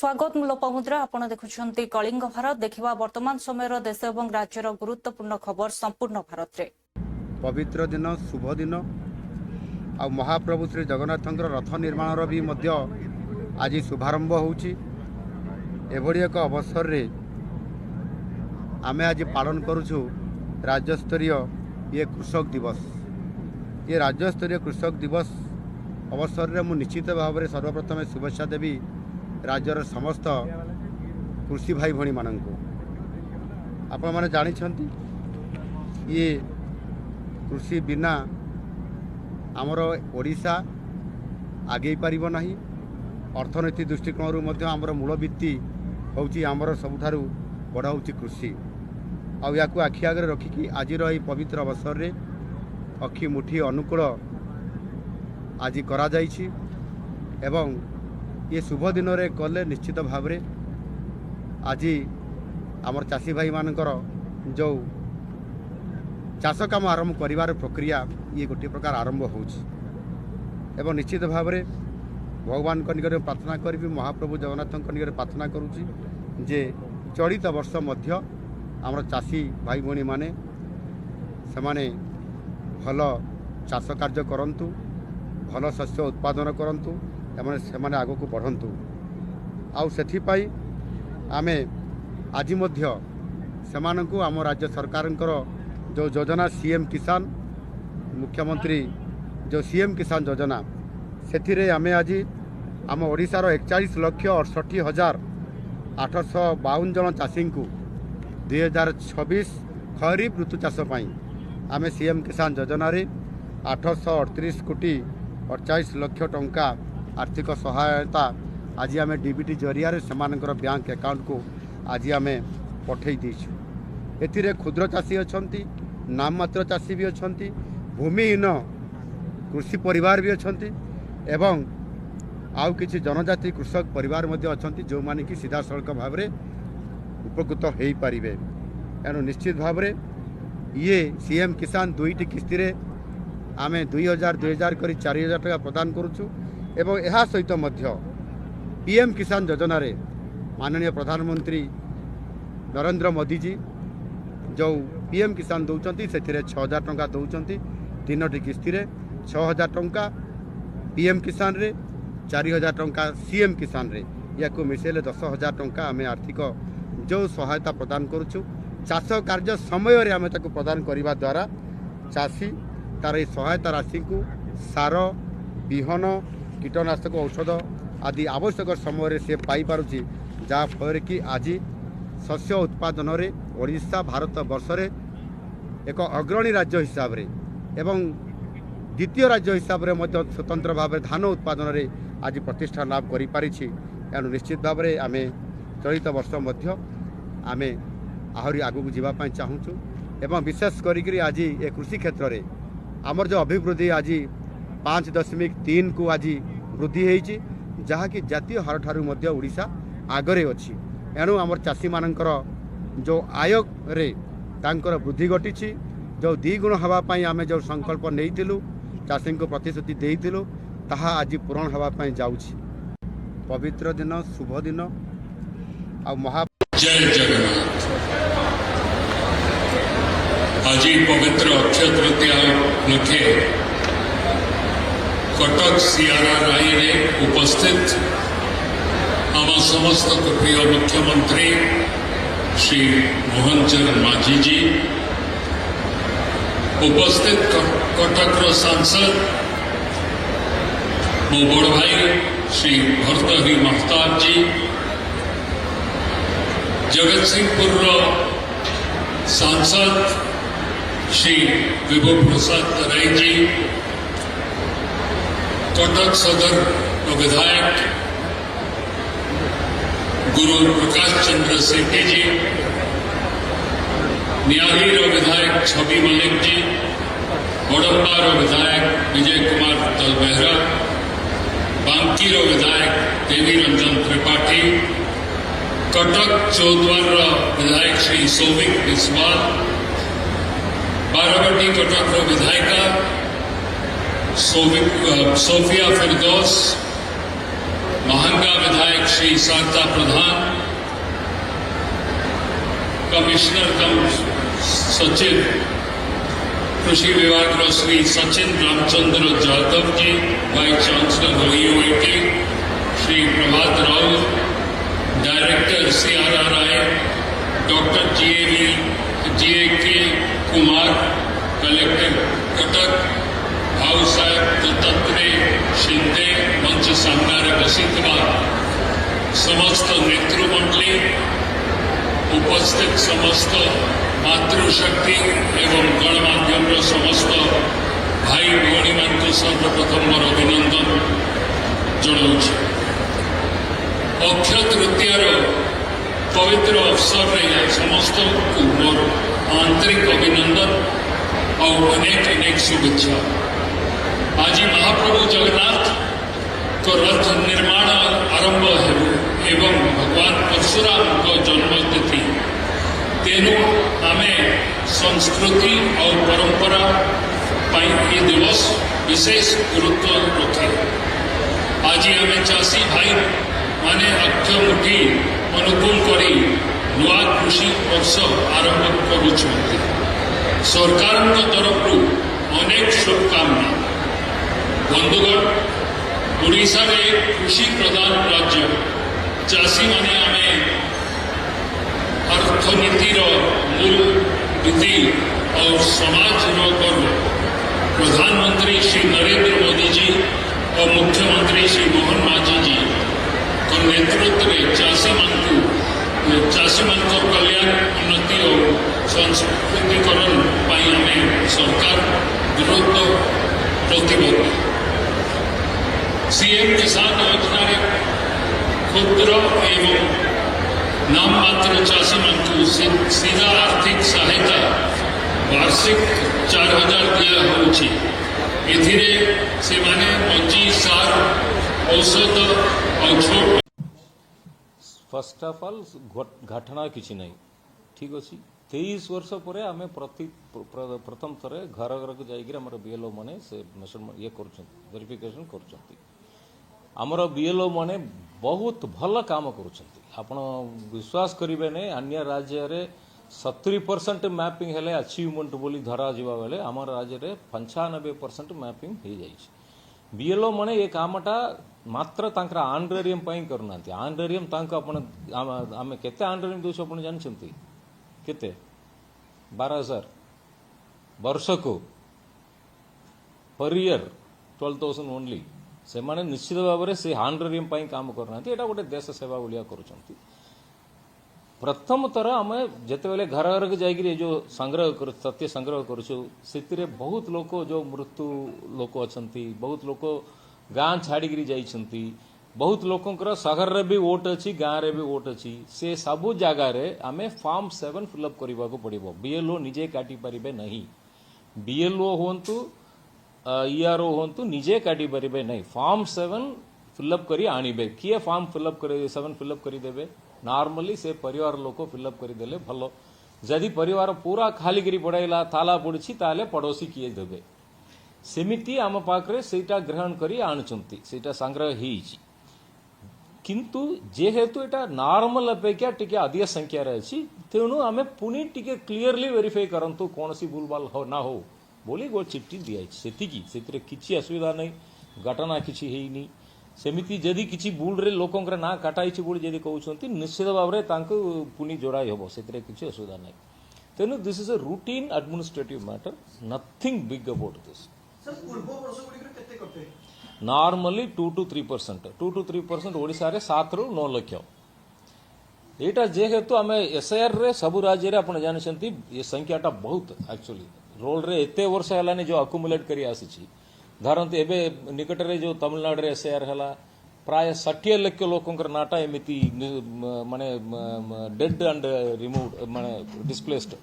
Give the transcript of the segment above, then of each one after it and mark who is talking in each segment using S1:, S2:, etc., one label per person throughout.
S1: स्वागत मु लोपामुद्रा आपण देखुछंती कलिंग भारत देखिबा वर्तमान समय देश और राज्यर गुरुत्वपूर्ण खबर संपूर्ण भारत रे।
S2: पवित्र दिन शुभ दिन आ महाप्रभु श्री जगन्नाथ रथ निर्माण भी मध्य आज शुभारंभ होउची। एभली एक अवसर रे आमे आज पालन करूछु राज्यस्तरीय ये कृषक दिवस। ये राज्यस्तरीय कृषक दिवस अवसर रे मु निश्चित भाव में सर्वप्रथम शुभेच्छा देवी राज्यर समस्त कृषि भाई भणी मानक। आपण माने जानिछंती ये कृषि बिना आमर ओडिशा आगे पारिबो नाही। अर्थनीति दृष्टिकोण मध्य आमर मूल भित्ति होउची आमर सबुठारु बड़ा होउची कृषि। आ याकू आखि आगे रखिकी आज ये पवित्र अवसर रे अखि मुठी अनुकूल आज करा जाइछि एवं ये शुभ दिन रे कले निश्चित भाव रे आज आमर चाषी भाई मानकर जो चाष काम आरंभ करिवार प्रक्रिया ये गोटे प्रकार आरंभ होउछि एवं निश्चित भाव रे भगवान को निकट प्रार्थना करी महाप्रभु जगन्नाथ निकट प्रार्थना करुछि जे चलित वर्ष मध्य आमर चाषी भाई भणी माने समाने भल चाष कार्य करंतु, भल शस्य उत्पादन करंतु एवं सेमाने आगो को बढ़ंतु। आउ सेथिपाई आमे आज मध्य सेमानकु आम राज्य सरकारंकर जो योजना सीएम किसान मुख्यमंत्री जो सीएम किसान योजना सेथिरे आमे आज आम ओडिशार 41,68,852 जन चाषी को 2026 खरीफ ऋतु चाष पाई आमे सीएम किसान योजना रे 838 कोटी 48 लाख टंका आर्थिक सहायता आज आम डीबीटी जरिया सेमानकर बैंक अकाउंट को आज आम पठे देछु। एथिरे क्षुद्र चाषी अछंती, नाममात्र चाषी भी अछंती, भूमिहीन कृषि परिवार भी अछंती एवं आउ किछि जनजाति कृषक परिवार मध्ये अछंती जो माने कि सीधा सड़क भाव में उपकृत हो पारिबे। एनु निश्चित भाव में ये सीएम किसान दुईटी किस्ती रे आमे 2000 करी 4000 टका प्रदान करूछु एवं यह सहित मध्य पीएम किसान योजना रे माननीय प्रधानमंत्री नरेंद्र मोदी जी जो पीएम किसान दौरान से 6000 टंका दौरान तीनोटी किस्ती रे 6000 टंका पीएम किसान रे 4000 टंका सीएम किसान रे या मिसेले 10,000 टंका आम आर्थिक जो सहायता प्रदान करुछु। चाष कार्य समय रे आम ताको प्रदान करने द्वारा चाषी तार सहायता राशि को सार विहन कीटनाशक औषध आदि आवश्यक समय से पाई पारुछि जहाँ फल कि आज शस्य उत्पादन रे ओडिशा भारत वर्ष रे एक अग्रणी राज्य हिसाब रे एवं द्वितीय राज्य हिसाब रे मध्य स्वतंत्र भाव धान उत्पादन रे आज प्रतिष्ठा लाभ करि पारिछि। एनु निश्चित भाव में आम चलित वर्ष मध्य आम आहरी आगू जावाई चाहूँ एवं विशेष करी आज ये कृषि क्षेत्र में आमर जो अभिवृद्धि आज 5.3 को आज वृद्धि होती जहाँकि जातीय हार ठारू मध्य ओडिशा आगरे अच्छी। एणु आमर चाषी मानकर जो आय रे तांकर वृद्धि घटी जो द्विगुण हवापाई आमे जो संकल्प नहीं चाषी को प्रतिश्रुति देइथिलु ताहा आज पूरण हवापाई जाउछि। पवित्र दिन शुभ दिन आ महा
S3: जय जगन्नाथ। आज पवित्र अक्षय तृतीया उपलक्षे कटक सियारा राई रे उपस्थित आम समस्त प्रिय मुख्यमंत्री श्री मोहन चरण माझी जी, उपस्थित कटक सांसद मो बड़ भाई श्री भर्तहरी महताब जी, जगत सिंहपुर सांसद श्री विभु प्रसाद तराई जी, कटक सदर विधायक गुरु प्रकाश चंद्र सेठी जी, नियाली विधायक छवि मलिक जी, बड़म्बा विधायक विजय कुमार तलबेहरा, बांकी विधायक देवी रंजन त्रिपाठी, कटक चौद्वार विधायक श्री सौविक बिस्वाल, बाराबटी कटक विधायिका सोफिया फिरदौस, महांगा विधायक श्री शारदा प्रधान, कमिश्नर कम सचिव कृषि विभाग Shri Sachin Ramchandra Jadhav ji, vice chancellor UIT Shri Prabhat Rao, director CRRI doctor GAK Kumar, collector Cuttack Bhau Saheb Dattatreya Shinde, मंच सामने बसिथिबा समस्त नेतृमंडली, उपस्थित समस्त मातृशक्ति एवं गणमाध्यम समस्त भाई भौणी मान सर्वप्रथम मोर अभिनंदन जनाऊँ। अक्षय तृतीयार पवित्र अवसर में समस्त को मोर आंतरिक अभिनंदन और अनेक अनेक शुभेच्छा। आज महाप्रभु जगन्नाथ को रथ निर्माण आरंभ एवं भगवान परशुराम को जन्मतिथि, तेणु आमे संस्कृति और परंपरा पाई ये दिवस विशेष गुरुत्व रखे। आज आमे चाषी भाई माने अक्षय मुठी अनुकूल करी नुआ कृषि वर्ष आरंभ करुछंती। सरकार तरफ अनेक शुभकामना। बंधुगण, ओडिशा एक कृषि प्रधान राज्य, चाषी माने आमे अर्थनीतिर मूल नीति और समाज गर्व। प्रधानमंत्री श्री नरेंद्र मोदी जी और मुख्यमंत्री श्री मोहन माझी जी को नेतृत्व में चाषी मान कल्याण, उन्नति और संस्कृतिकरण आम सरकार विरुद्ध प्रतिबद्ध। सीएम किसान योजना क्षुद्र एवं नाम मात्र चाषी मान सीधा आर्थिक सहायता वार्षिक 4000 दिया होची। एथिरे से माने मंजी, सार, औषध और छोट।
S4: फर्स्ट ऑफ ऑल घटना किसी नहीं ठीक अच्छे। 23 वर्ष पर आम प्रथम थर घर घर को जाकर आम बीएलओ मैंने से मेजरमेंट ये वेरिफिकेशन करमर बीएलओ मैंने बहुत भल काम कर विश्वास करेंगे नहीं। अन्य राज्य में 70% मैपिंग हेले अचीवमेंट बोली धरा जावा बेले आम राज्य में 95% मैपिंग हो जाए। बीएलओ मैंने ये कामटा मात्र तांकर आनरेरियम करना। आनरेरियम आम केते आनरेरियम दूस आप जानते केते 12,000 वर्ष को पर ईयर 12,000 ओनली। से माने निश्चित भाव में से आनरेरियम काम करना। यहाँ गोटे देश सेवा भाया कर। प्रथम थर आम जिते घर घर को जाकर जो संग्रह कर तथ्य संग्रह कर बहुत लोक जो मृत्यु लोक अच्छा, बहुत लोक गाँ छाड़ी जाइछंती, बहुत लोकंकर सहर रे भी वोट अच्छी, गाँव रे भी वोट अच्छी। से सबू जगार आम फॉर्म 7 फिलअप करने को पड़ो। बीएलओ निजे काटी पारे नहीं। बीएलओ हूँ ईआरओ हूँ निजे काटी पारे नहीं। फॉर्म 7 फिलअप करी आनिबे। किए फॉर्म फिलअप करे 7 फिलअप करदेवे। नॉर्मली से परिवार लोक फिलअप करदेले भल। जदि परिवार पूरा खाली करी पड़ाइला ताला पड़ी ताले पड़ोसी किए देवे। सेमिति आम पाखरे सेटा ग्रहण करी आनुचंती, सेटा संग्रह ही किंतु जेहेतु एटा नॉर्मल अपेक्षा टिके अधिक संख्यार अच्छी, तेणु आम पुणी टिके क्लीयरली वेरीफाई करंतु कौनसी भूलभाल हो ना हो बोली गो चिट्ठी दिया से किसी असुविधा नहीं। घटना किसी है सेमिति जदि किसी भूल रे लोकंकर ना काटाई बोली जदि कहते निश्चित भाव में पुणी जोड़ाई हम से किसी असुविधा नहीं। तेणु this is a routine administrative matter, nothing big about this. Normally 2 to 3% Odisha रे 7 ରୁ 9 लाख। यहाँ जेहेतु आम एसआईआर रे सब राज्य रे आपण जानछंती ये संख्याटा बहुत एक्चुअली रोल रे एते वर्ष हलानी जो अक्युमुलेट करी आसी। धरंतु एबे निकट रे जो तमिलनाडु रे एसआईआर हला प्राय 60 लाख लोकंकर नाटा एमिति माने डेड एंड रिमूव्ड माने डिस्प्लेस्ड।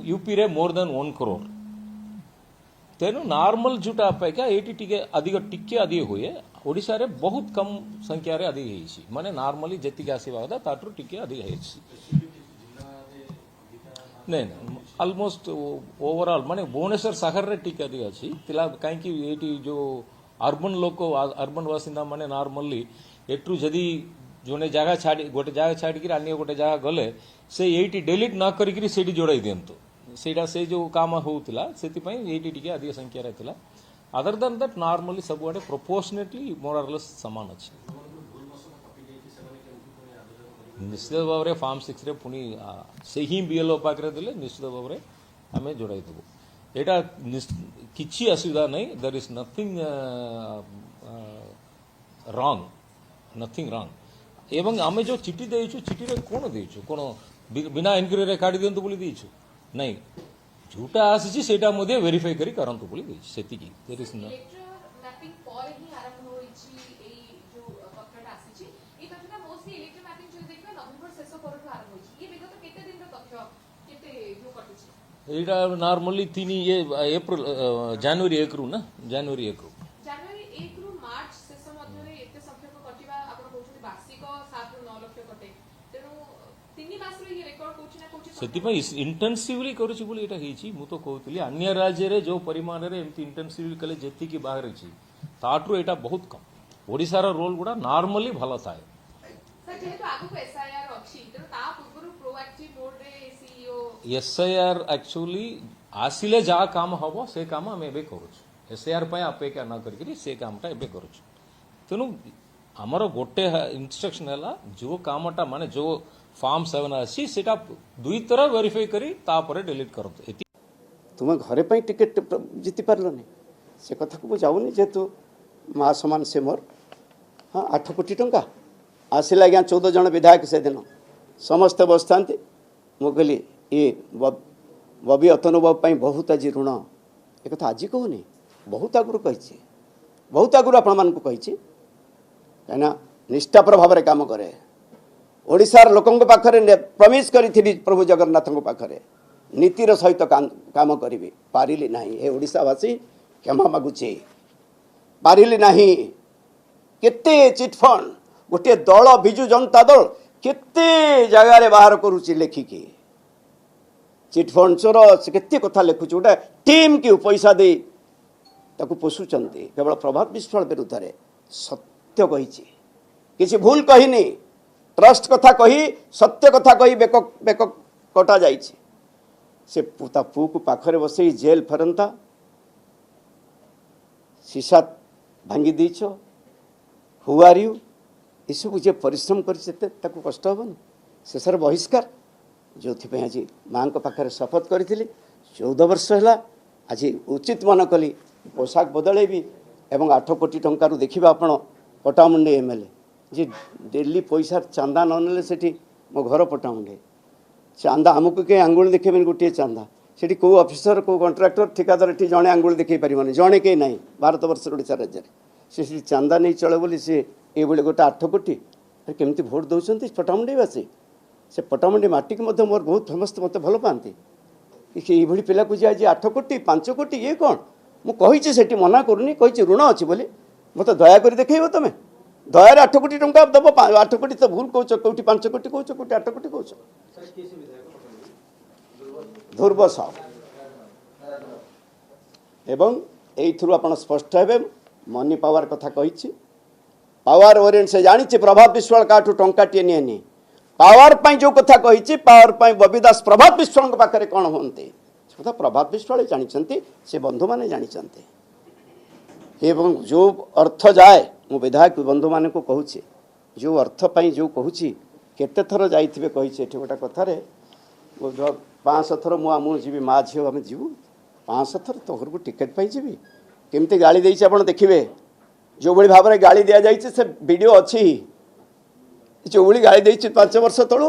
S4: यूपी रे मोर देन 1 करोड़। तेणु नॉर्मल जोटा अपेक्षा ये टिके अधिक हुए। ओडिशा रे बहुत कम संख्या रे अधिक है माने नॉर्मली जति आसवा था ताठू टिके अधिक है। नहीं ऑलमोस्ट ओवरऑल माने भुवनेश्वर सहर रे टिके अधिक अच्छी कहीं जो अर्बन लोक अर्बन बासिंदा माने नॉर्मली एट्रु जदि जोने जगह छाड़ी गोटे जगह छाड़ी अन्य गोटे जगह गले से ये डिलीट न करी से जोड़ाई दिंतु सेटा से जो काम होता से ये अधिक संख्यार था अदर देन दैट नॉर्मली सबुआडे प्रोपोर्शनेटली मोर और लेस समान अच्छे निश्चित भाव में फार्म 6 रे पुणी से ही बीएलओ पाखे देले निश्चित भाव में आम जोड़ाई देबू एटा किसी असुविधा नहीं there is nothing wrong nothing wrong एवं आम जो चिठी देइछु चिठी रे कोन देइछु कोन बिना इंक्वायरी रे काढी दियंतु बोली देइछु नहीं जोटा आसी सेटा मध्ये वेरीफाई करी करंतु बोली देइछु सेतिकी देयर इज नो
S5: मैपिंग पर ही आरंभ होईची ए जो पत्रटा आसीची ए पत्रटा मोस्टली इलेक्ट्रो मैपिंग जो देखबे नवंबर शेष परठु आरंभ होईची ये विगत केते दिन रो तथ्य केते जो कटुची
S4: एटा नॉर्मली 3 ये अप्रैल जनवरी 1 रु ना जनवरी 1 रु
S5: जनवरी 1 रु मार्च शेष मध्ये रे एते संख्यक कटिबा आपण कहउछथि वार्षिक 7 रु 9 लाख कटे तेनु 3 मास रे ये रेकॉर्ड कोछि ना कोछि
S4: सेतिपई इंटेंसिवली करूछि बोली एटा हेछि मु तो कहउतली अन्य राज्य रे जो परिमाण रे एमती इंटेंसिवली कले जेति की बाहर अछि ताटरो एटा बहुत कम ओडिसा रो रोल गुडा नॉर्मली भलो थाए
S5: सर जेहेतु आगु को एसआईआर अछि तेनु ता पूर्व प्रोएक्टिव मोड रे सीईओ
S4: एसआईआर एक्चुअली आसिले जा काम हबो से काम हम एबे करूछु एसआईआर पय अपेक्षा न करकरी से कामटा एबे करूछु तेनु हमर गोटे इंस्ट्रक्शन हला जो कामटा माने जो फार्म 7 अछि सेटा दुई तरह वेरीफाई करी तापरे डिलीट करतो एति
S6: तुम घरे पर टिकेट जीति पार्लनि से कथा को जाऊनी जेहेतु माँ समान से मोर हाँ 8 कोटी टंका आसिला आज्ञा 14 जन विधायक से दिन समस्ते बसता मुझे ये बबी अतनुबाबू बहुत आज ऋण एक कथा आज कहूनी बहुत आगुरी कही बहुत आगुरी आपण मानक कही कहीं निष्ठापर भाव में काम करे ओडिशार लोकों पाखरे प्रमिश करी प्रभु जगन्नाथ पाखरे नीतिर सहित काम करी पारिली नहीं हे ओडिशावासी क्षमा मागुचे पारिली नहीं केते चिटफंड गोटे दल बिजु जनता दल केते जगार बाहर करुची लेखिकी चिटफंड चोर से केते कथा लिखुच गोटे टीम की पैसा दे ताकू पोषुचंती केवल प्रभात विश्वाल विरुद्ध में सत्य कही किसी भूल कहीनी ट्रस्ट कथा कही सत्य कथा कही बेक बेक कटा जाइए से ता पु को पाखरे बसई जेल फेरंता शीशा भांगी दीच हु आर यू इसको जे परिश्रम कर कष्ट हेनी शेषर बहिष्कार जो आज माँ पाखे शपथ करी 14 वर्ष है आज उचित मन कली पोशाक बदलैबी एवं 8 कोटी टंकार देखा आपण पटामुंडे एमएलए जी डेली पैसा चांदा न नेले सेठी मो घर पटामुंडे चांदा आमको कहीं आंगुल देखेबेन गोटे चांदा सेठी को ऑफिसर को कॉन्ट्रैक्टर ठेकेदार एठी जणे आंगुल देखै परिमाने जणे के नहीं भारत वर्ष ओडिशा राज्य से चांदा नहीं चले बोली से ये गोटे 8 कोटी केमती भोट दौरान पटामुंडेवासी से पटामुंडे माटी की मोर बहुत फेमस मत भल पाती ये पिला को आज 8 कोटी 5 कोटी ये कौन मुझे से मना करूनी कही ऋण अच्छी बोली मत दयाक देखो तुम दयार 8 कोटी टंका दब 8 कोटी तो भूल कौच कौटी 5 कोटी कौच कौटी 8 कोटी कौच ध्रुव साहू एवं यू आप स्पष्ट हे मनी पावर कथा कही पावर ओरिएंट से जानी प्रभात विश्वाल का टंका टे नहीं पावर पाई जो कथा कही पावर पाई बबी दास प्रभात विश्वाल पाखे कौन होते कथा प्रभात विश्वाल जानते से बंधु मैंने जानते एवं जो अर्थ जाए मु विधायक बंधु मान को कहूँ जो अर्थ पाई जो कहूँ केते थर जाइए कही गोटे कथार 500 थर मुझे माँ झी आम जीवु 500 थर तो घर को टिकेट पाई जीवी केमती गाड़ी देती आप देखिए जो भाई भाव में गाड़ी दि जाए से वीडियो अच्छी जो भाई गाड़ी देती 5 वर्ष तलू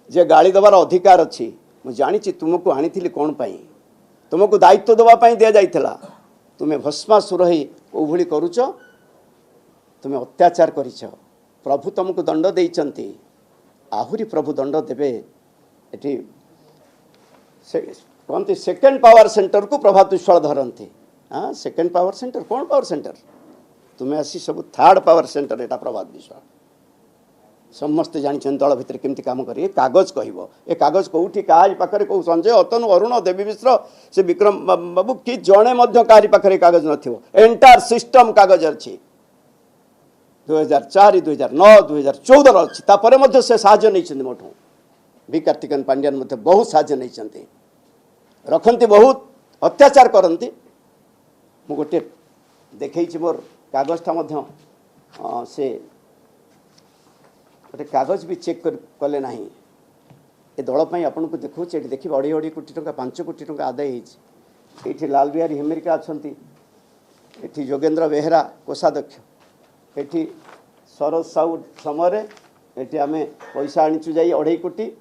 S6: जे गाड़ी दबार अधिकार अच्छी मुझे जानी तुमको आनी कौन पाई तुमको दायित्व दवापाई दि जाइला तुम्हें भस्मासुर हो कौभली करुच तुम्हें अत्याचार कर प्रभु तुमको दंड देइचंती आहुरी प्रभु दंड देवे एटी कहते सेकेंड पावर सेंटर को प्रभात विश्वाल धरती हाँ सेकेंड पावर सेंटर कौन पावर सेंटर तुम्हें आसी सब थर्ड पावर सेंटर एटा प्रभात विश्वाल समस्ते जानते दल भितर केमती काम करेंगे कागज कह ए कागज कौटी क्या पाखे कौ संजय अतनु अरुण देवी मिश्र से विक्रम बाबू कि जड़े क्या पाखे कागज न एंटायर सिस्टम कागज अच्छी 2004 2009 2014 अच्छी तापर से साहय नहीं मोठू भी कार्तिकेन पांड्यान बहुत साहय नहीं रखती बहुत अत्याचार करती मु गोटे देखी मोर कागजटा से गोटे कागज भी चेक कले ना ए दलपाई आपन को देखो ये देखिए 2.5 कोटी टंका 5 कोटी टंका आदाय होती लाल बिहारी हेमरिका अच्छा ये जोगेन्द्र बेहेरा कोषाध्यक्ष ये सरोज साहू समय ये आम पैसा आनीचु जा 2.5 कोटी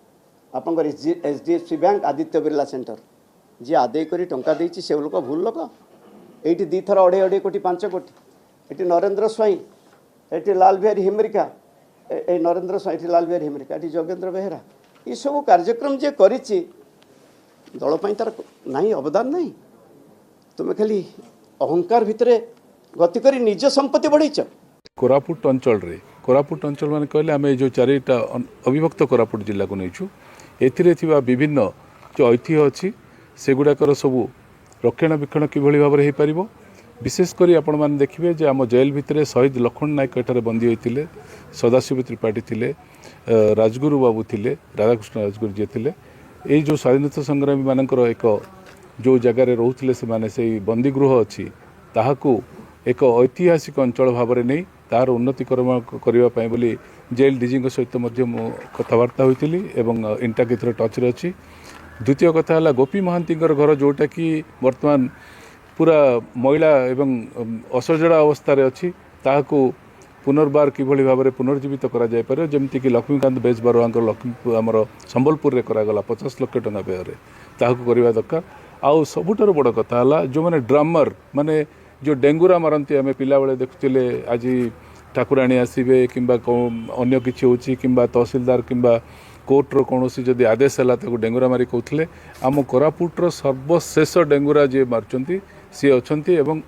S6: आपंकर HDFC bank Aditya Birla centre जी आदाय कर टंका देती से लोक भूल लोक ये 2 थर 2.5 कोटी 5 कोटी ये नरेंद्र स्वाई ये लाल बिहारी हेमरिका ए नरेंद्र स्वाई ये लाल बिहारी हेमरिका ये जोगेन्द्र बेहेरा ये सब कार्यक्रम जे करिछि दलपाई तार नहीं अवदान नहीं तुम खाली अहंकार भितर गति करी निज संपत्ति बढ़ेच
S7: कोरापुट अंचल मान कहले आम जो 4टा अविभक्त कोरापुट जिला को नहींचु एथिरे विभिन्न जो ऐतिह्य अच्छी सेगुड़ाकर सबू रक्षणाबेक्षण किभली भाव में हो पार विशेषकर आपण मैंने देखिए जे आम जेल भितर शहीद लक्ष्मण नायक एठार बंदी होते सदाशिव त्रिपाठी थे राजगुरु बाबू थे राधाकृष्ण राजगुरु जी थे ये जो स्वाधीनता संग्रामी मानकर एक जो जगार रोते से बंदीगृह अच्छी ताहाकू एक ऐतिहासिक अंचल भाव में नहीं तार उन्नतिकरण करने बोली जेल डीजी सहित कथबार्ता होती इंटाक एथर टच रे अच्छी द्वितीय कथा है गोपी महांती घर जोटा कि वर्तमान पूरा मैला एवं असजड़ा अवस्था अच्छी ताहाकू पुनर्बार किभली भाव में पुनर्जीवित करा जाय पारे जेमती कि लक्ष्मीकांत बेज बरुआ लक्ष्मी आमर संबलपुर में करागला 50 लाख टंका व्यय ताहाकू करवा दरकार आउ सबुठार बड़ कथा है जो मैंने ड्रामर माने जो डेंगुरा मारती आम पिला बेले देखुले आज ठाकुराणी आसवे कि अन्य किसी होची किंबा तहसीलदार किंबा कोर्टर कौन जदि आदेश है डेंगुरा मारी कहते आम कोरापुटर सर्वशेष डेंगुरा जी मार्चंती सी अच्छा एवं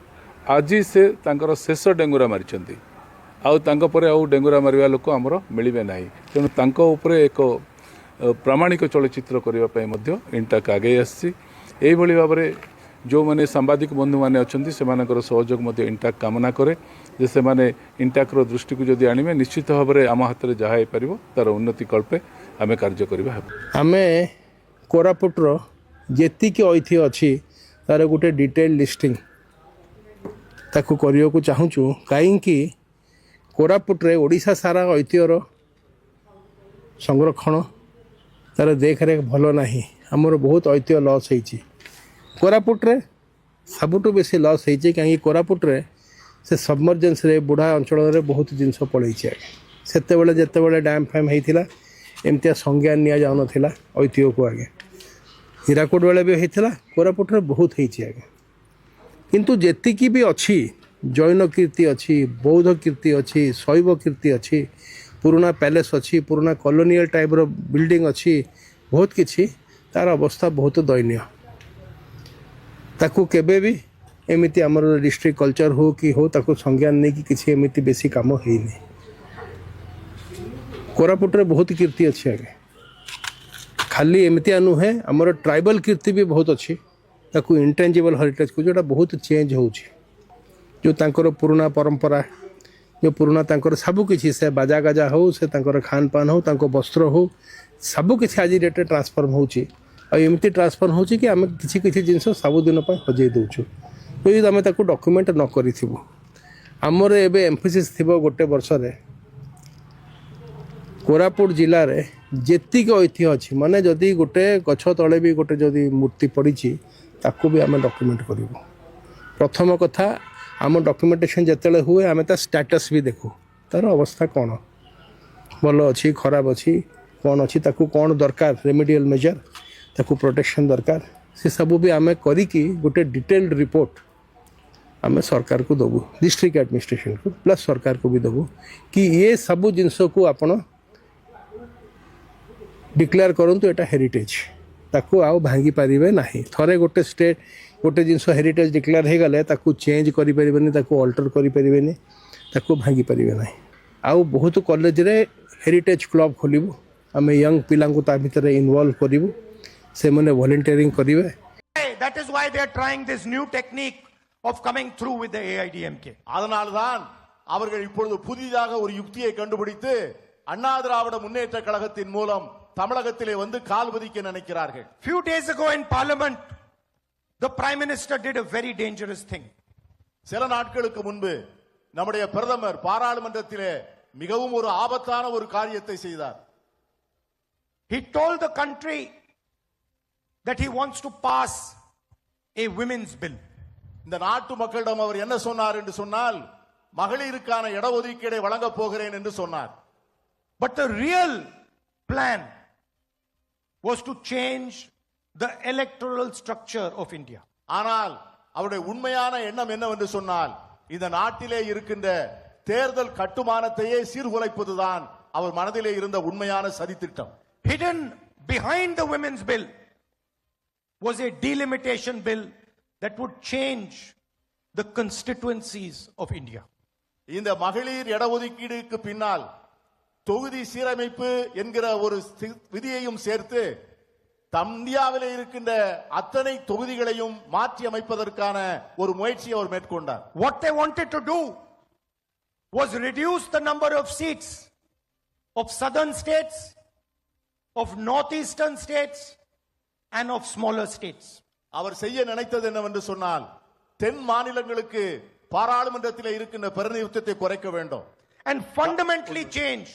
S7: आज से तांकर शेष डेंगुरा मारी आउ डेंगुरा मारिया लोक आमर मिले ना तेणु तांको उपरे एक प्रामाणिक चलचित्र करने इंटाक आगे आसी भाव में जो मैंने सांबादिक बंधु मैंने अच्छा से सहयोग इंटाक कामना करे जे से माने इंटाक्र दृष्टि को जदि आनिबे निश्चित भाव में आम हाथ में जहाँ हो पार तार उन्नति कल्पे आम कार्य करवा
S8: आम कोरापुटर जेतिक ऐतिह्य अच्छी तार गोटे डिटेल लिस्टिंग ताकू करने को चाहूँ कहीं कोरापुटे ओडिशा सारा ऐतिह्यर संरक्षण तार देखरेख भल ना आमर बहुत ऐतिह्य लस होती कोरापुटे सबुठू बेसी लस होती कहीं कोरापुटे से सबमर्जेन्स बुढ़ा अंचल में बहुत जिनस पलैई से जिते डैम फैम होता एमती संज्ञान नि जाऊन ऐतिह्य को आगे हीराकोट बेले भी होता कोरापुटे बहुत होती आगे किंतु जेतिकी भी अच्छी जैन कीर्ति अच्छी बौद्ध कीर्ति अच्छी शैव कीर्ति अच्छी पुराना पैलेस अच्छी पुराना कॉलोनियल टाइप रो बिल्डिंग अच्छी बहुत किछि तार अवस्था बहुत दयनीय ताकू केबे भी एमिति आमर डिस्ट्रिक्ट कल्चर हो कि हो ताकू संज्ञान नहीं कि किछि एमिति बेसी काम हेनी कोरापुटे बहुत कीर्ति अच्छी आगे खाली एमितिया नुहे आमर ट्राइबल कीर्ति भी बहुत अच्छी ताकू इंटेंजिबल हेरिटेज को जोटा बहुत चेंज होउछि जो तांकर पुराना परंपरा जो पुराना तांकर सबु किछि से बाजा गाजा हो से तांकर खान पान हो तांको वस्त्र हो सबु किछि आज डेट ट्रांसफॉर्म होउछि आ एमती ट्रांसफॉर्म होउछि कि आम किछि किछि जिंस सबुदिन हजई दउछु तो यदि आम ताकू डॉक्यूमेंट न करिथिबु आमर एबे एम्फेसिस थिबो गोटे वर्ष रे कोरापुट जिले रे जेतिक ऐतिह्य अच्छी माने जदि गोटे गछ तले भी गोटे जदि मूर्ति पड़ी ताकू भी आम डॉक्यूमेंट करूँ प्रथम कथा आम डॉक्यूमेंटेशन जिते हुए आम ता स्टेटस भी देखू तार अवस्था कौन भल अच्छी खराब अच्छी कौन अच्छी ताकू कौन दरकार रेमेडियल मेजर ताकू प्रोटेक्शन दरकार से सबू भी आम करी गोटे डिटेल्ड रिपोर्ट आम सरकार को दबू डिस्ट्रिक्ट एडमिनिस्ट्रेशन को प्लस सरकार को भी दबू कि ये सबू जिनस को आपण डिक्लेयर करूँ एटा हेरिटेज ताकू आउ भांगी पारिबे नाही थरे गोटे स्टेट गोटे जिनस हेरिटेज डिक्लेयर हो गले ताकू चेंज करि परिबेनी ताकू अल्टर करि परिबेनी ताकू भांगी पारिबे नाही आउ बहुत कॉलेज रे हेरिटेज क्लब खोलू आम यंग पिला भितर इनवल्व करूँ से मैंने वॉलंटियरिंग करेंगे.
S9: That is why they are trying this new technique of coming through with the AIDMK.
S10: அதனால்தான் அவர்கள் இப்பொழுது புதிதாக ஒரு யுக்தியை கண்டுபிடித்து அண்ணா திராவிட முன்னேற்ற கழகத்தின் மூலம் தமிழகத்திலே வந்து கால் பதிக்க நினைக்கிறார்கள்.
S9: Few days ago in Parliament, the Prime Minister did a very dangerous thing.
S10: சில நாட்களுக்கு முன்பு நம்முடைய பிரதமர் பாராளுமன்றத்திலே மிகவும் ஒரு ஆபத்தான ஒரு காரியத்தை செய்தார்.
S9: He told the country that he wants to pass a women's bill.
S10: இந்த நாட்டு மக்களிடம் அவர் என்ன சொன்னார் என்று சொன்னால் மகளிருக்கான இடஒதுக்கீடை வழங்கப் போகிறேன் என்று சொன்னார்.
S9: But the real plan was to change the electoral structure of India.
S10: ஆனால் அவருடைய உண்மையான எண்ணம் என்னவென்று சொன்னால் இந்த நாட்டிலே இருக்கின்ற தேர்தல் கட்டுமானத்தையே சீர்குலைப்பதுதான் அவர் மனதிலே இருந்த உண்மையான சதித்திட்டம்.
S9: Hidden behind the women's bill was a delimitation bill that would change the constituencies of India.
S10: இந்த மகளிர் இடஒதுக்கீடுக்கு பின்னால் தொகுதி சீரமைப்பு என்கிற ஒரு விதியையும் சேர்த்து இந்தியாவிலே இருக்கின்ற அத்தனை தொகுதிகளையும் மாற்றி அமைப்பதற்கான ஒரு முயற்சியை அவர் மேற்கொண்டார்.
S9: What they wanted to do was reduce the number of seats of southern states, of northeastern states and of smaller states.
S10: அவர் செய்ய நினைத்தது என்னவென்று சொன்னால் தென் மாநிலங்களுக்கு பாராளுமன்றத்தில் இருக்கின்ற பிரதிநிதித்துவத்தை குறைக்க வேண்டும்
S9: and fundamentally change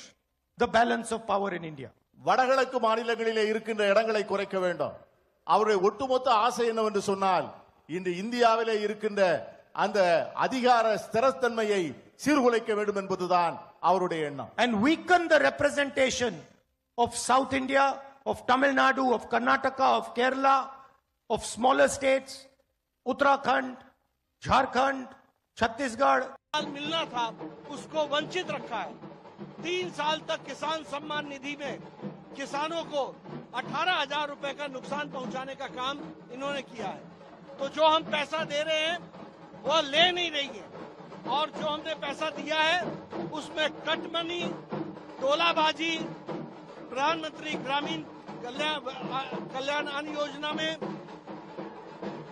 S9: the balance of power in India.
S10: வடகிழக்கு மாநிலங்களிலே இருக்கின்ற இடங்களை குறைக்க வேண்டும். அவருடைய ஒட்டுமொத்த ஆசை என்னவென்று சொன்னால் இன்று இந்தியாவிலே இருக்கின்ற அந்த அதிகார ஸ்திரத்தன்மையை சீர்குலைக்க வேண்டும் என்பதுதான் அவருடைய எண்ணம்.
S9: And weaken the representation of South India, of Tamil Nadu, of Karnataka, of Kerala, of smaller states, Uttarakhand, Jharkhand, Chhattisgarh.
S11: मिलना था उसको वंचित रखा है. 3 साल तक किसान सम्मान निधि में किसानों को 18,000 रुपए का नुकसान पहुंचाने का काम इन्होंने किया है. तो जो हम पैसा दे रहे हैं वो ले नहीं रही है और जो हमने पैसा दिया है उसमें कट मनी, टोलाबाजी, प्रधानमंत्री ग्रामीण कल्याण अन्न योजना में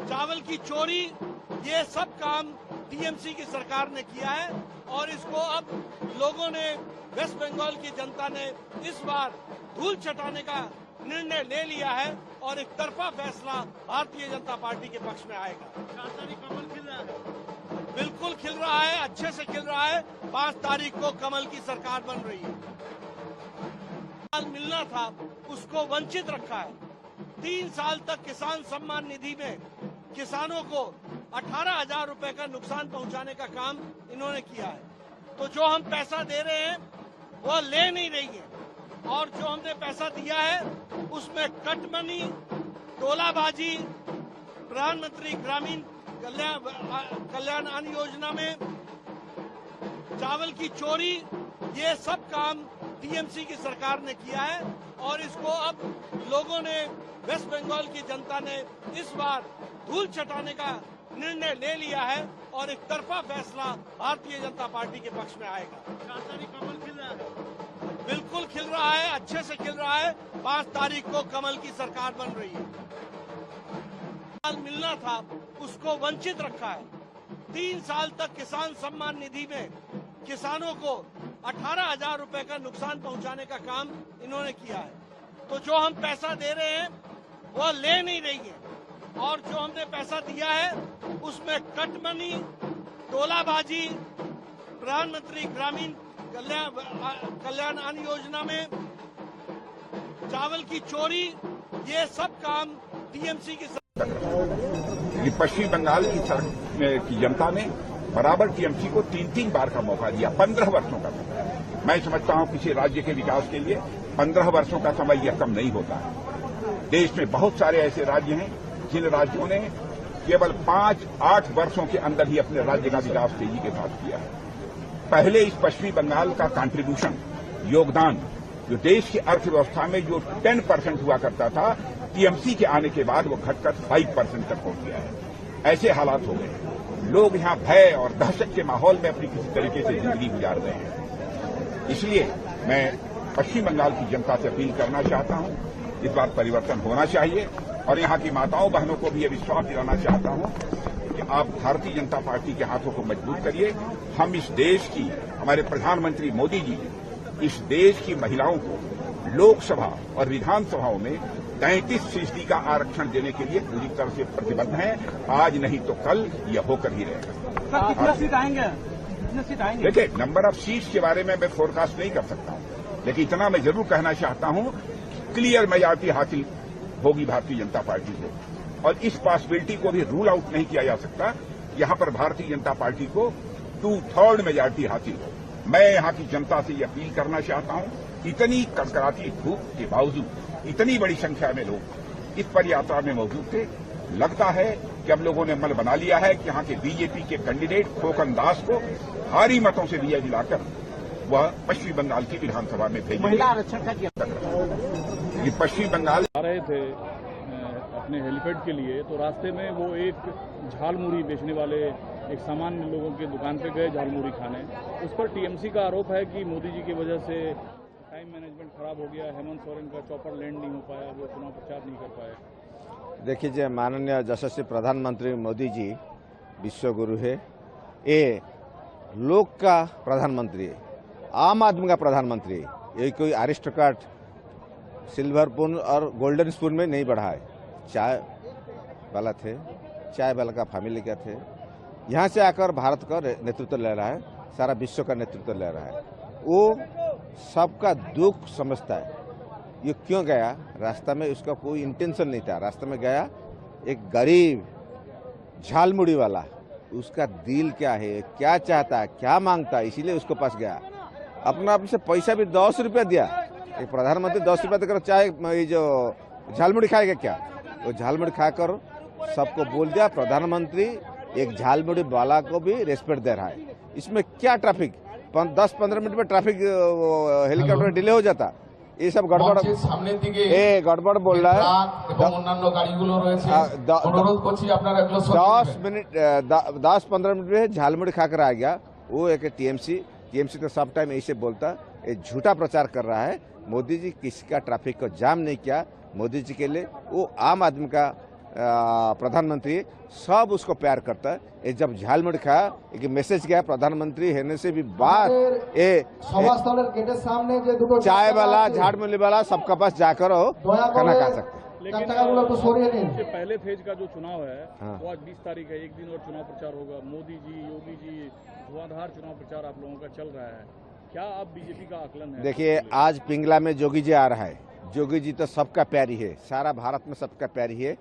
S11: चावल की चोरी, ये सब काम टीएमसी की सरकार ने किया है और इसको अब लोगों ने, वेस्ट बंगाल की जनता ने इस बार धूल चटाने का निर्णय ले लिया है और एक तरफा फैसला भारतीय जनता पार्टी के पक्ष में आएगा. कमल खिल रहा है, बिल्कुल खिल रहा है, अच्छे से खिल रहा है. 5 तारीख को कमल की सरकार बन रही है. मिलना था उसको वंचित रखा है. 3 साल तक किसान सम्मान निधि में किसानों को 18,000 रुपए का नुकसान पहुंचाने का काम इन्होंने किया है. तो जो हम पैसा दे रहे हैं वो ले नहीं रही है और जो हमने पैसा दिया है उसमें कट मनी, टोलाबाजी, प्रधानमंत्री ग्रामीण कल्याण अन्न योजना में चावल की चोरी, ये सब काम टीएमसी की सरकार ने किया है और इसको अब लोगों ने, वेस्ट बंगाल की जनता ने इस बार धूल चटाने का निर्णय ले लिया है और एक तरफा फैसला भारतीय जनता पार्टी के पक्ष में आएगा. कमल खिल रहा है, बिल्कुल खिल रहा है, अच्छे से खिल रहा है. 5 तारीख को कमल की सरकार बन रही है. मिलना था उसको वंचित रखा है. 3 साल तक किसान सम्मान निधि में किसानों को 18,000 रुपए का नुकसान पहुंचाने का काम इन्होंने किया है. तो जो हम पैसा दे रहे हैं वो ले नहीं रही है और जो हमने पैसा दिया है उसमें कट मनी, टोलाबाजी, प्रधानमंत्री ग्रामीण कल्याण अन्न योजना में चावल की चोरी, ये सब काम टीएमसी की
S12: पश्चिम बंगाल की जनता ने बराबर टीएमसी को 3-3 बार का मौका दिया, 15 वर्षों का समय. मैं समझता हूं किसी राज्य के विकास के लिए 15 वर्षों का समय यह कम नहीं होता है. देश में बहुत सारे ऐसे राज्य हैं जिन राज्यों ने केवल 5-8 वर्षों के अंदर ही अपने राज्य का विकास तेजी के साथ किया है. पहले इस पश्चिमी बंगाल का कंट्रीब्यूशन, योगदान, जो देश की अर्थव्यवस्था में जो 10% हुआ करता था, टीएमसी के आने के बाद वो घटकर 5% तक पहुंच गया है. ऐसे हालात हो गए. लोग यहां भय और दहशत के माहौल में अपनी किसी तरीके से जिंदगी गुजार रहे हैं. इसलिए मैं पश्चिम बंगाल की जनता से अपील करना चाहता हूं, इस बार परिवर्तन होना चाहिए और यहां की माताओं बहनों को भी यह विश्वास दिलाना चाहता हूं कि आप भारतीय जनता पार्टी के हाथों को मजबूत करिए। हम इस देश की, हमारे प्रधानमंत्री मोदी जी इस देश की महिलाओं को लोकसभा और विधानसभाओं में 33% का आरक्षण देने के लिए पूरी तरह से प्रतिबद्ध हैं। आज नहीं तो कल यह होकर ही रहेगा।
S11: कितना सीट आएंगे?
S12: देखिए, नंबर ऑफ सीट्स के बारे में मैं फोरकास्ट नहीं कर सकता हूं, लेकिन इतना मैं जरूर कहना चाहता हूं, क्लियर मेजॉरिटी हासिल होगी भारतीय जनता पार्टी को और इस पॉसिबिलिटी को भी रूल आउट नहीं किया जा सकता। यहां पर भारतीय जनता पार्टी को 2/3 मेजॉरिटी हासिल हो। मैं यहां की जनता से ये अपील करना चाहता हूं, इतनी कड़कड़ाती धूप के बावजूद इतनी बड़ी संख्या में लोग इस पदयात्रा में मौजूद थे। लगता है कि अब लोगों ने मन बना लिया है कि यहां के बीजेपी के कैंडिडेट खोकन दास को भारी मतों से विजय दिलाकर वह पश्चिम बंगाल की विधानसभा में भेजेंगे।
S11: महिला आरक्षण का
S12: ये पश्चिम बंगाल
S13: आ रहे थे अपने हेलीपैड के लिए, तो रास्ते में वो एक झालमुड़ी बेचने वाले एक सामान्य लोगों की दुकान पे गए झालमुड़ी खाने। उस पर टीएमसी का आरोप है कि मोदी जी की वजह से टाइम मैनेजमेंट खराब हो गया, हेमंत सोरेन का चौपर लैंड नहीं हो पाया, वो चुनाव प्रचार नहीं कर पाए।
S14: देखिए, माननीय यशस्वी प्रधानमंत्री मोदी जी विश्वगुरु है। ये लोक का प्रधानमंत्री है, आम आदमी का प्रधानमंत्री है। ये कोई अरिस्टोक्रेट सिल्वर स्पून और गोल्डन स्पून में नहीं बढ़ा है। चाय वाला थे, चाय वाला का फैमिली का थे। यहाँ से आकर भारत का नेतृत्व ले रहा है, सारा विश्व का नेतृत्व ले रहा है। वो सबका दुख समझता है। ये क्यों गया रास्ता में, उसका कोई इंटेंशन नहीं था। रास्ते में गया एक गरीब झालमुड़ी वाला, उसका दिल क्या है, क्या चाहता है, क्या मांगता है, इसीलिए उसको पास गया। अपना आप से पैसा भी 10 रुपया दिया। एक प्रधानमंत्री 10 रुपया देकर चाहे ये जो झालमुड़ी खाएगा क्या? वो झालमुड़ी खाकर सबको बोल दिया प्रधानमंत्री एक झालमुड़ी वाला को भी रेस्पेक्ट दे रहा है। इसमें क्या ट्रैफिक, 10-15 मिनट में ट्रैफिक हेलीकॉप्टर डिले हो जाता। ये सब गड़बड़, ये गड़बड़ बोल रहा है। 10-15 मिनट में झालमुड़ी खाकर आ गया। वो एक टीएमसी तो सब टाइम ऐसे बोलता, ये झूठा प्रचार कर रहा है। मोदी जी किसी का ट्रैफिक को जाम नहीं किया। मोदी जी के लिए वो आम आदमी का प्रधानमंत्री, सब उसको प्यार करता है। ये जब झालमुड़ी खाया, एक मैसेज गया प्रधानमंत्री होने से भी बात, ये चाय वाला झाड़मुली वाला सबका पास जाकर खाना खा सकते।
S13: लेकिन इससे पहले फेज का जो चुनाव है वो आज 20 तारीख है, एक दिन और चुनाव प्रचार होगा। मोदी जी, योगी जी, धुआंधार चुनाव प्रचार आप लोगों का चल रहा है। क्या अब बीजेपी का आकलन है?
S14: देखिए, आज पिंगला में जोगी जी आ रहा है। जोगी जी तो सबका प्यारी है, सारा भारत में सबका प्यारी है।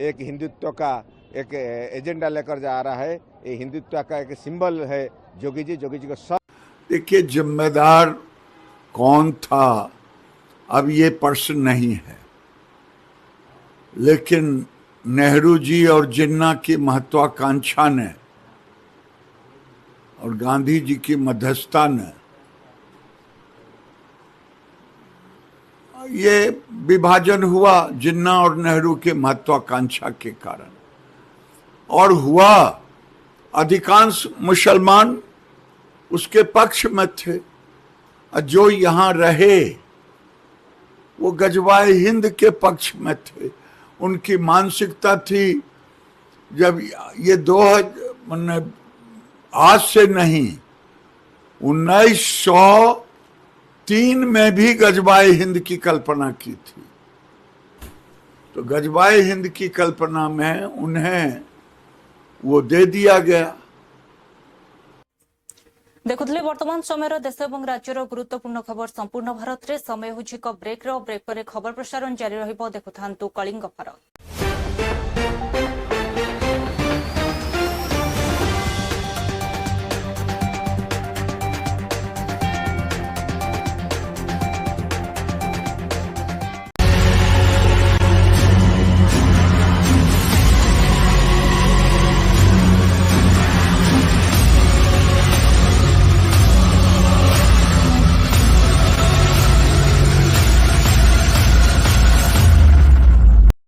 S14: एक हिंदुत्व का एक एजेंडा लेकर जा रहा है। ये हिंदुत्व का एक सिंबल है जोगी जी। जोगी जी को सब
S15: देखिए, जिम्मेदार कौन था अब ये प्रश्न नहीं है, लेकिन नेहरू जी और जिन्ना की महत्वाकांक्षा ने और गांधी जी की मध्यस्थता ने ये विभाजन हुआ जिन्ना और नेहरू के महत्वाकांक्षा के कारण, और हुआ अधिकांश मुसलमान उसके पक्ष में थे। और जो यहाँ रहे वो गजवाए हिंद के पक्ष में थे। उनकी मानसिकता थी जब ये 2000 आज से नहीं 1903 में भी गजवाए हिंद की कल्पना की थी। तो गजवाए हिंद की कल्पना में उन्हें वो दे दिया गया।
S1: देखुले वर्तमान समय देश और राज्यर गुरुत्वपूर्ण खबर संपूर्ण भारत में। समय हो ब्रेक पर खबर प्रसारण जारी रहिबो। देखुथांतु कलिंग भारत।